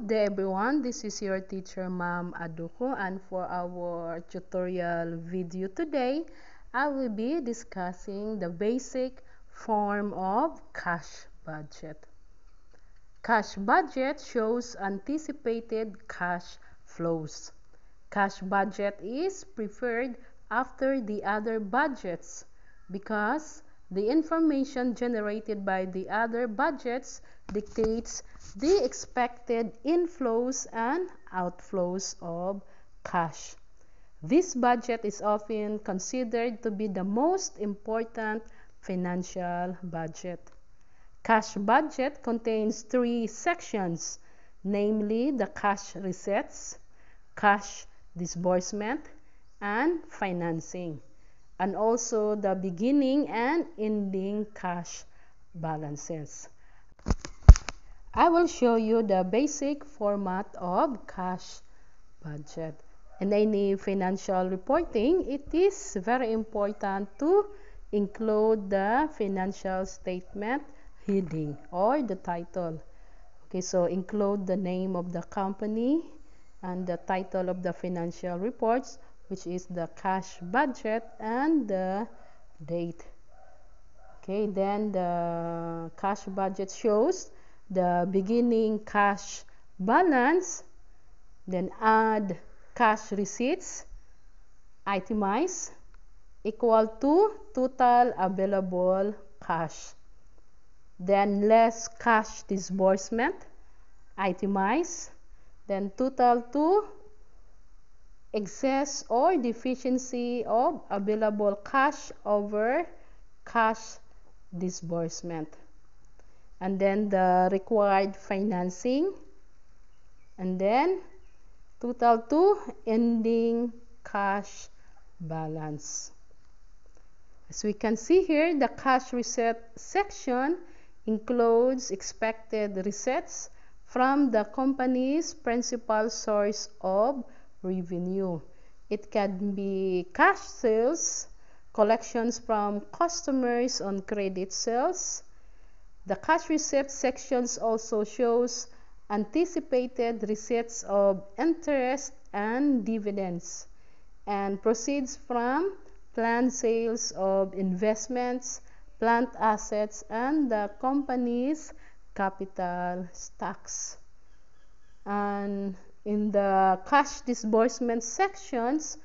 Good day everyone, this is your teacher Ma'am Aduko, and for our tutorial video today, I will be discussing the basic form of cash budget. Cash budget shows anticipated cash flows. Cash budget is preferred after the other budgets because the information generated by the other budgets dictates the expected inflows and outflows of cash. This budget is often considered to be the most important financial budget. Cash budget contains three sections, namely the cash receipts, cash disbursement, and financing, and also the beginning and ending cash balances. I will show you the basic format of cash budget. In any financial reporting, it is very important to include the financial statement heading or the title. Okay, so include the name of the company and the title of the financial reports, which is the cash budget, and the date. Okay, then the cash budget shows the beginning cash balance, then add cash receipts, itemize, equal to total available cash. Then less cash disbursement, itemize, then total to excess or deficiency of available cash over cash disbursement. And then the required financing, and then total to ending cash balance. As we can see here, the cash receipt section includes expected receipts from the company's principal source of revenue. It can be cash sales, collections from customers on credit sales. The cash receipt sections also shows anticipated receipts of interest and dividends, and proceeds from planned sales of investments, plant assets, and the company's capital stocks. And in the cash disbursement sections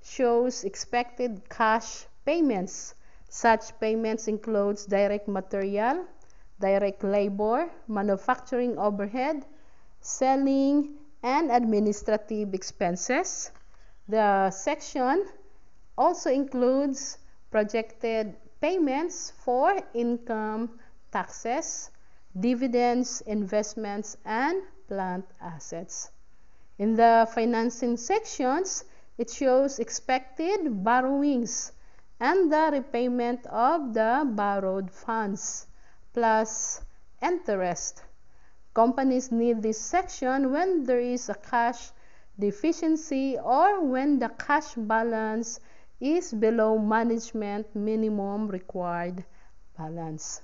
shows expected cash payments. Such payments includes direct material, direct labor, manufacturing overhead, selling, and administrative expenses. The section also includes projected payments for income taxes, dividends, investments, and plant assets. In the financing sections, it shows expected borrowings and the repayment of the borrowed funds, plus interest. Companies need this section when there is a cash deficiency or when the cash balance is below management minimum required balance.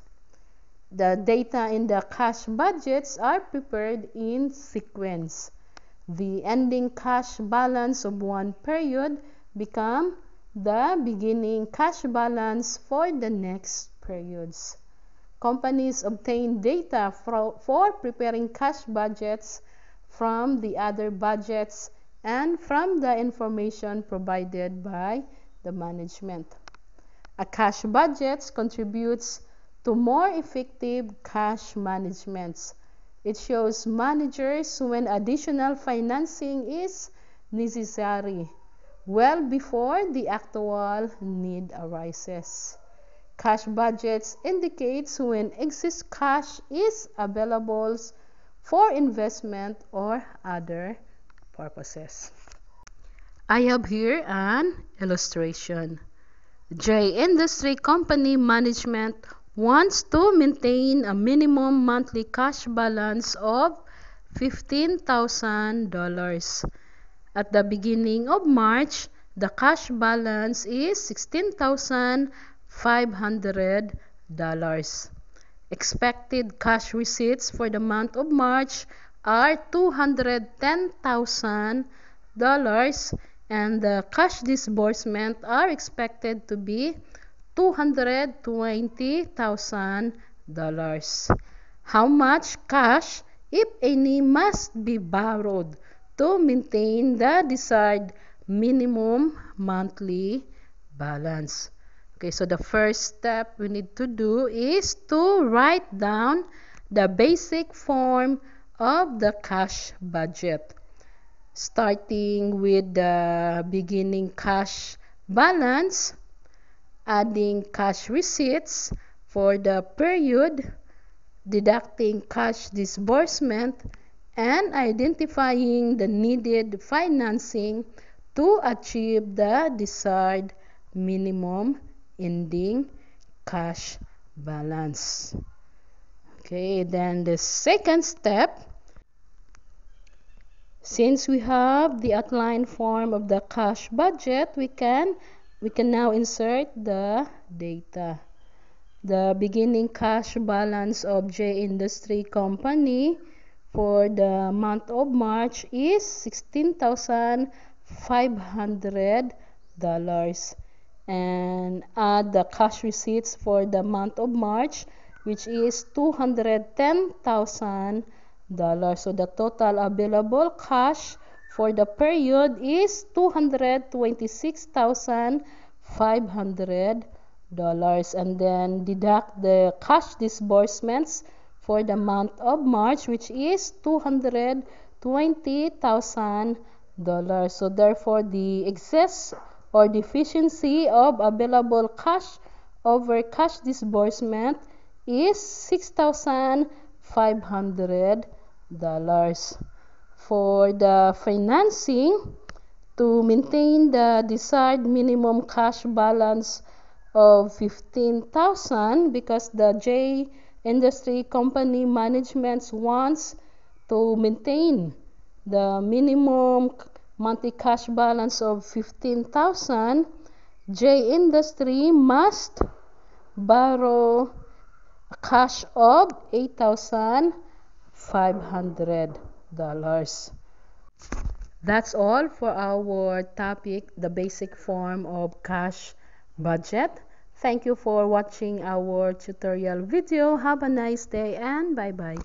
The data in the cash budgets are prepared in sequence. The ending cash balance of one period become the beginning cash balance for the next periods. Companies obtain data for preparing cash budgets from the other budgets and from the information provided by the management. A cash budget contributes to more effective cash management. It shows managers when additional financing is necessary, well before the actual need arises. Cash budgets indicates when excess cash is available for investment or other purposes. I have here an illustration. J Industry Company management wants to maintain a minimum monthly cash balance of $15,000. At the beginning of March, the cash balance is $16,500. Expected cash receipts for the month of March are $210,000 and the cash disbursement are expected to be $220,000. How much cash, if any, must be borrowed to maintain the desired minimum monthly balance? Okay, so the first step we need to do is to write down the basic form of the cash budget, starting with the beginning cash balance, adding cash receipts for the period, deducting cash disbursement, and identifying the needed financing to achieve the desired minimum ending cash balance. Okay, then the second step, since we have the outline form of the cash budget, we can now insert the data. The beginning cash balance of J Industry Company for the month of March is $16,500, and add the cash receipts for the month of March, which is $210,000. So the total available cash for the period is $226,500, and then deduct the cash disbursements for the month of March, which is $220,000. So therefore the excess or deficiency of available cash over cash disbursement is $6,500. For the financing, to maintain the desired minimum cash balance of $15,000, because the J Industry Company management wants to maintain the minimum monthly cash balance of $15,000, J Industry must borrow cash of $8,500. That's all for our topic, the basic form of cash budget. Thank you for watching our tutorial video. Have a nice day and bye-bye.